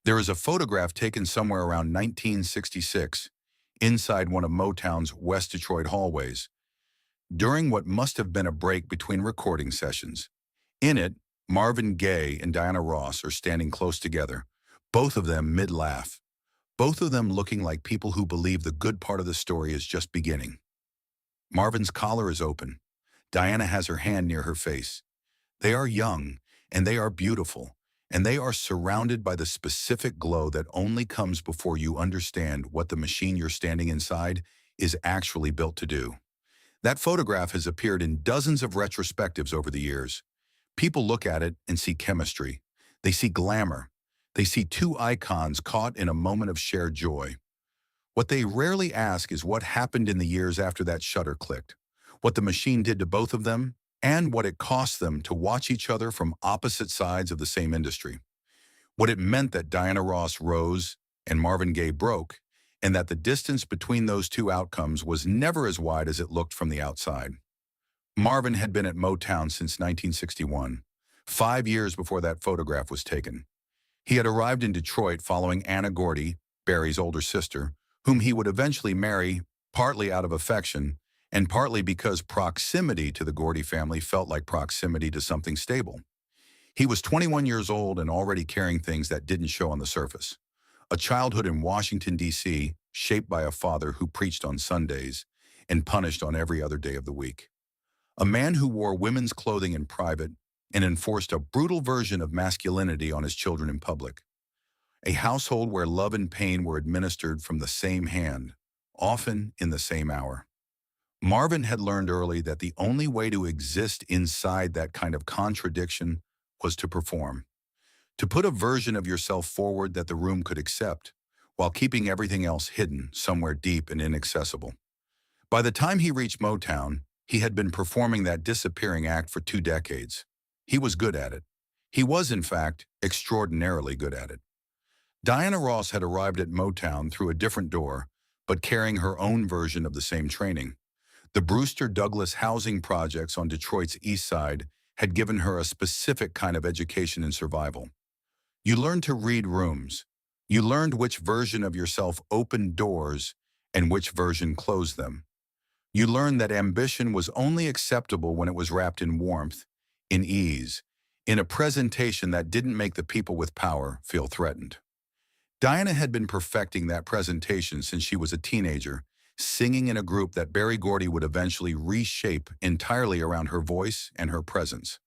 There is a photograph taken somewhere around 1966 inside one of Motown's West Detroit hallways, during what must have been a break between recording sessions. In it, Marvin Gaye and Diana Ross are standing close together, both of them mid-laugh, both of them looking like people who believe the good part of the story is just beginning. Marvin's collar is open. Diana has her hand near her face. They are young, and they are beautiful, and they are surrounded by the specific glow that only comes before you understand what the machine you're standing inside is actually built to do. That photograph has appeared in dozens of retrospectives over the years. People look at it and see chemistry. They see glamour. They see two icons caught in a moment of shared joy. What they rarely ask is what happened in the years after that shutter clicked, what the machine did to both of them, and what it cost them to watch each other from opposite sides of the same industry. What it meant that Diana Ross rose and Marvin Gaye broke, and that the distance between those two outcomes was never as wide as it looked from the outside. Marvin had been at Motown since 1961, 5 years before that photograph was taken. He had arrived in Detroit following Anna Gordy, Barry's older sister, whom he would eventually marry, partly out of affection, and partly because proximity to the Gordy family felt like proximity to something stable. He was 21 years old and already carrying things that didn't show on the surface. A childhood in Washington, D.C., shaped by a father who preached on Sundays and punished on every other day of the week. A man who wore women's clothing in private and enforced a brutal version of masculinity on his children in public. A household where love and pain were administered from the same hand, often in the same hour. Marvin had learned early that the only way to exist inside that kind of contradiction was to perform. To put a version of yourself forward that the room could accept, while keeping everything else hidden somewhere deep and inaccessible. By the time he reached Motown, he had been performing that disappearing act for 2 decades. He was good at it. He was, in fact, extraordinarily good at it. Diana Ross had arrived at Motown through a different door, but carrying her own version of the same training. The Brewster Douglas housing projects on Detroit's east side had given her a specific kind of education in survival. You learned to read rooms. You learned which version of yourself opened doors and which version closed them. You learned that ambition was only acceptable when it was wrapped in warmth, in ease, in a presentation that didn't make the people with power feel threatened. Diana had been perfecting that presentation since she was a teenager, singing in a group that Berry Gordy would eventually reshape entirely around her voice and her presence.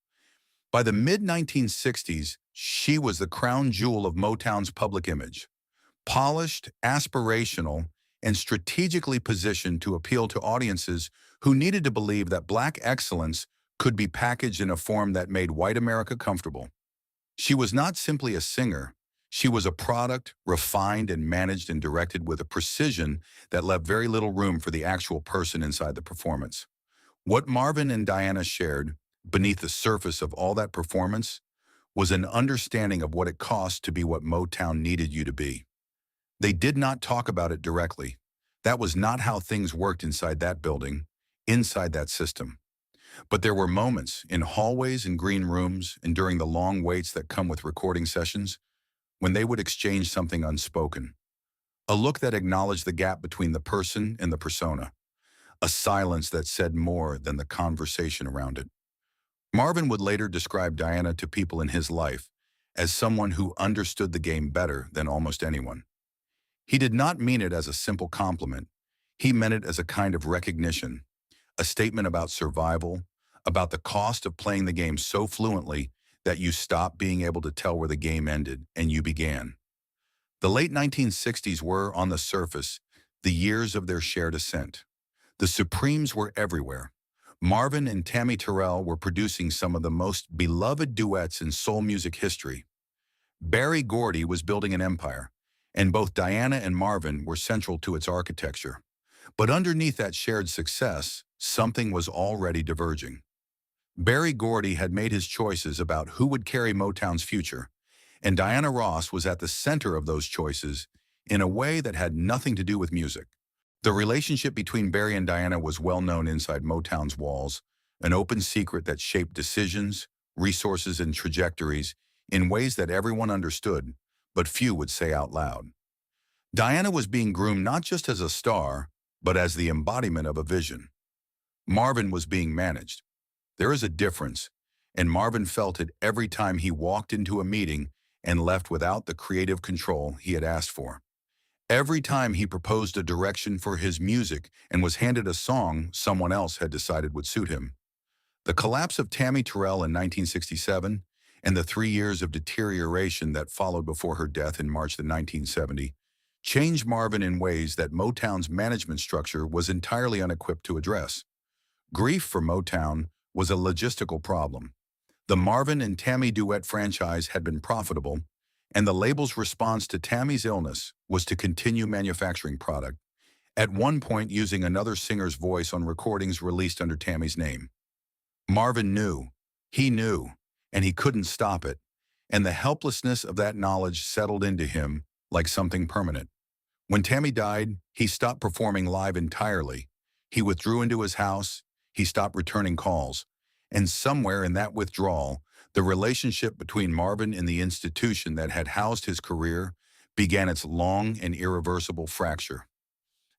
By the mid-1960s, she was the crown jewel of Motown's public image, polished, aspirational, and strategically positioned to appeal to audiences who needed to believe that Black excellence could be packaged in a form that made white America comfortable. She was not simply a singer. She was a product, refined and managed and directed with a precision that left very little room for the actual person inside the performance. What Marvin and Diana shared, beneath the surface of all that performance, was an understanding of what it cost to be what Motown needed you to be. They did not talk about it directly. That was not how things worked inside that building, inside that system. But there were moments, in hallways and green rooms, and during the long waits that come with recording sessions, when they would exchange something unspoken. A look that acknowledged the gap between the person and the persona. A silence that said more than the conversation around it. Marvin would later describe Diana to people in his life as someone who understood the game better than almost anyone. He did not mean it as a simple compliment. He meant it as a kind of recognition, a statement about survival, about the cost of playing the game so fluently that you stopped being able to tell where the game ended and you began. The late 1960s were, on the surface, the years of their shared ascent. The Supremes were everywhere. Marvin and Tammy Terrell were producing some of the most beloved duets in soul music history. Berry Gordy was building an empire, and both Diana and Marvin were central to its architecture. But underneath that shared success, something was already diverging. Berry Gordy had made his choices about who would carry Motown's future, and Diana Ross was at the center of those choices in a way that had nothing to do with music. The relationship between Berry and Diana was well known inside Motown's walls, an open secret that shaped decisions, resources, and trajectories in ways that everyone understood, but few would say out loud. Diana was being groomed not just as a star, but as the embodiment of a vision. Marvin was being managed. There is a difference, and Marvin felt it every time he walked into a meeting and left without the creative control he had asked for. Every time he proposed a direction for his music and was handed a song someone else had decided would suit him. The collapse of Tammy Terrell in 1967 and the 3 years of deterioration that followed before her death in March of 1970 changed Marvin in ways that Motown's management structure was entirely unequipped to address. Grief for Motown was a logistical problem. The Marvin and Tammy duet franchise had been profitable, and the label's response to Tammy's illness was to continue manufacturing product, at one point using another singer's voice on recordings released under Tammy's name. Marvin knew, and he couldn't stop it, and the helplessness of that knowledge settled into him like something permanent. When Tammy died, he stopped performing live entirely. He withdrew into his house, he stopped returning calls, and somewhere in that withdrawal, the relationship between Marvin and the institution that had housed his career began its long and irreversible fracture.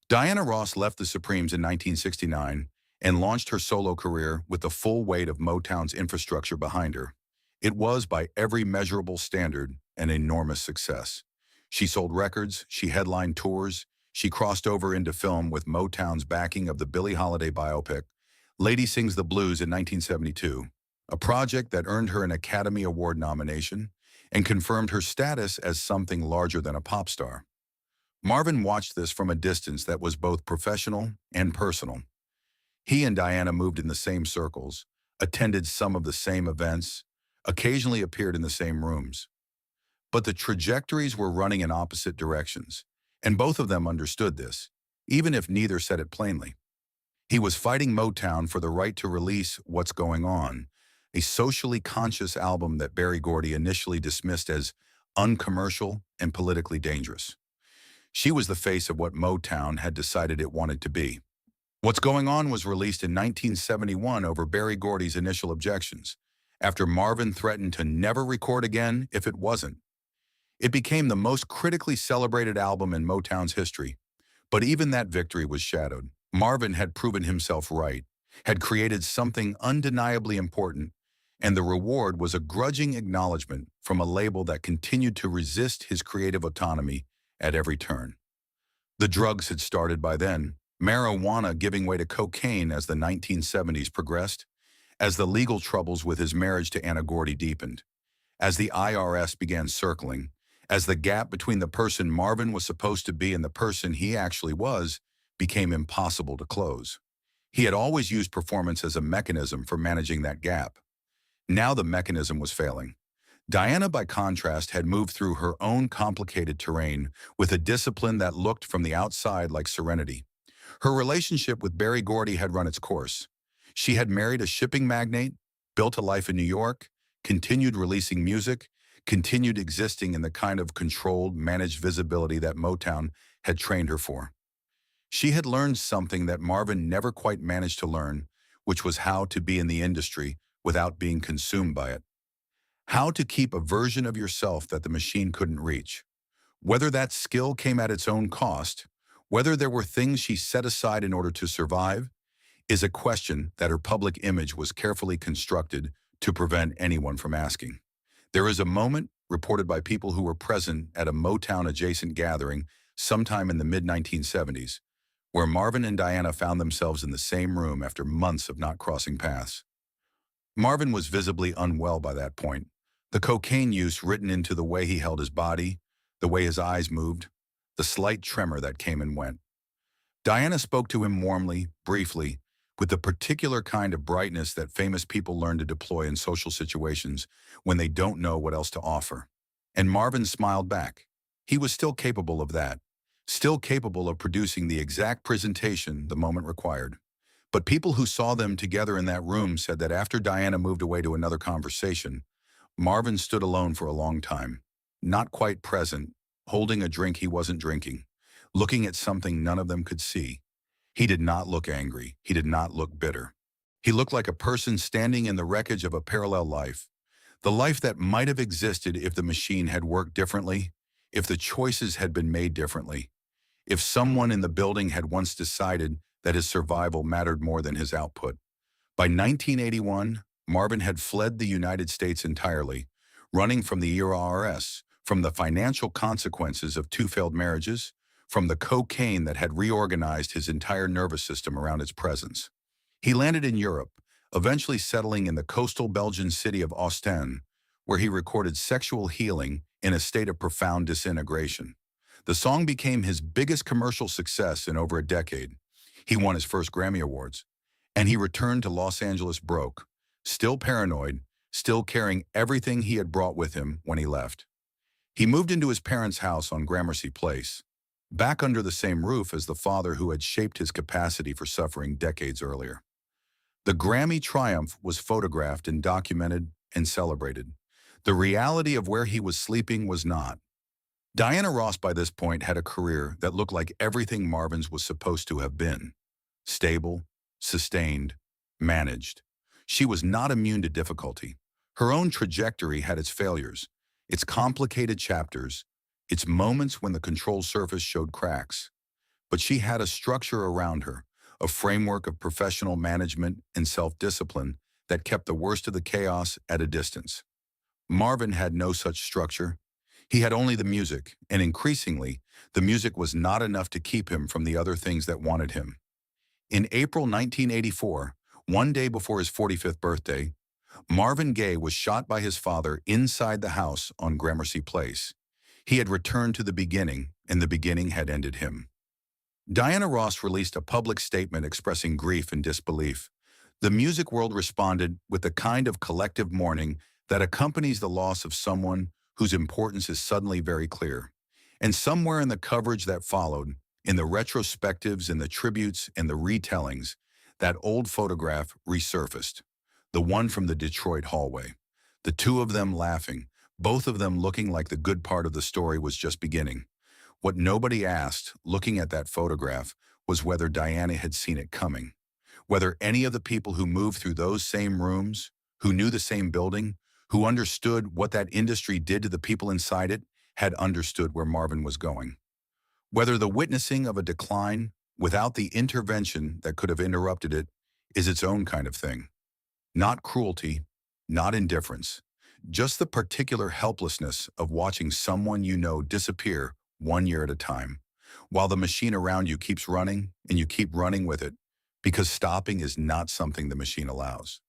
Diana Ross left the Supremes in 1969 and launched her solo career with the full weight of Motown's infrastructure behind her. It was, by every measurable standard, an enormous success. She sold records, she headlined tours, she crossed over into film with Motown's backing of the Billie Holiday biopic, Lady Sings the Blues in 1972, a project that earned her an Academy Award nomination and confirmed her status as something larger than a pop star. Marvin watched this from a distance that was both professional and personal. He and Diana moved in the same circles, attended some of the same events, occasionally appeared in the same rooms. But the trajectories were running in opposite directions, and both of them understood this, even if neither said it plainly. He was fighting Motown for the right to release What's Going On, a socially conscious album that Berry Gordy initially dismissed as uncommercial and politically dangerous. She was the face of what Motown had decided it wanted to be. What's Going On was released in 1971 over Berry Gordy's initial objections, after Marvin threatened to never record again if it wasn't. It became the most critically celebrated album in Motown's history, but even that victory was shadowed. Marvin had proven himself right, had created something undeniably important, and the reward was a grudging acknowledgement from a label that continued to resist his creative autonomy at every turn. The drugs had started by then, marijuana giving way to cocaine as the 1970s progressed, as the legal troubles with his marriage to Anna Gordy deepened, as the IRS began circling, as the gap between the person Marvin was supposed to be and the person he actually was became impossible to close. He had always used performance as a mechanism for managing that gap. Now the mechanism was failing. Diana, by contrast, had moved through her own complicated terrain with a discipline that looked from the outside like serenity. Her relationship with Berry Gordy had run its course. She had married a shipping magnate, built a life in New York, continued releasing music, continued existing in the kind of controlled, managed visibility that Motown had trained her for. She had learned something that Marvin never quite managed to learn, which was how to be in the industry without being consumed by it. How to keep a version of yourself that the machine couldn't reach. Whether that skill came at its own cost, whether there were things she set aside in order to survive, is a question that her public image was carefully constructed to prevent anyone from asking. There is a moment, reported by people who were present at a Motown-adjacent gathering sometime in the mid-1970s, where Marvin and Diana found themselves in the same room after months of not crossing paths. Marvin was visibly unwell by that point, the cocaine use written into the way he held his body, the way his eyes moved, the slight tremor that came and went. Diana spoke to him warmly, briefly, with the particular kind of brightness that famous people learn to deploy in social situations when they don't know what else to offer. And Marvin smiled back. He was still capable of that, still capable of producing the exact presentation the moment required. But people who saw them together in that room said that after Diana moved away to another conversation, Marvin stood alone for a long time, not quite present, holding a drink he wasn't drinking, looking at something none of them could see. He did not look angry. He did not look bitter. He looked like a person standing in the wreckage of a parallel life, the life that might have existed if the machine had worked differently, if the choices had been made differently, if someone in the building had once decided that his survival mattered more than his output. By 1981, Marvin had fled the United States entirely, running from the IRS, from the financial consequences of two failed marriages, from the cocaine that had reorganized his entire nervous system around its presence. He landed in Europe, eventually settling in the coastal Belgian city of Ostend, where he recorded Sexual Healing in a state of profound disintegration. The song became his biggest commercial success in over a decade. He won his first Grammy Awards, and he returned to Los Angeles broke, still paranoid, still carrying everything he had brought with him when he left. He moved into his parents' house on Gramercy Place, back under the same roof as the father who had shaped his capacity for suffering decades earlier. The Grammy triumph was photographed and documented and celebrated. The reality of where he was sleeping was not. Diana Ross by this point had a career that looked like everything Marvin's was supposed to have been. Stable, sustained, managed. She was not immune to difficulty. Her own trajectory had its failures, its complicated chapters, its moments when the control surface showed cracks. But she had a structure around her, a framework of professional management and self-discipline that kept the worst of the chaos at a distance. Marvin had no such structure. He had only the music, and increasingly, the music was not enough to keep him from the other things that wanted him. In April 1984, one day before his 45th birthday, Marvin Gaye was shot by his father inside the house on Gramercy Place. He had returned to the beginning, and the beginning had ended him. Diana Ross released a public statement expressing grief and disbelief. The music world responded with the kind of collective mourning that accompanies the loss of someone whose importance is suddenly very clear. And somewhere in the coverage that followed, in the retrospectives, in the tributes, and the retellings, that old photograph resurfaced. The one from the Detroit hallway. The two of them laughing, both of them looking like the good part of the story was just beginning. What nobody asked, looking at that photograph, was whether Diana had seen it coming. Whether any of the people who moved through those same rooms, who knew the same building, who understood what that industry did to the people inside it, had understood where Marvin was going. Whether the witnessing of a decline, without the intervention that could have interrupted it, is its own kind of thing. Not cruelty, not indifference, just the particular helplessness of watching someone you know disappear 1 year at a time, while the machine around you keeps running and you keep running with it, because stopping is not something the machine allows.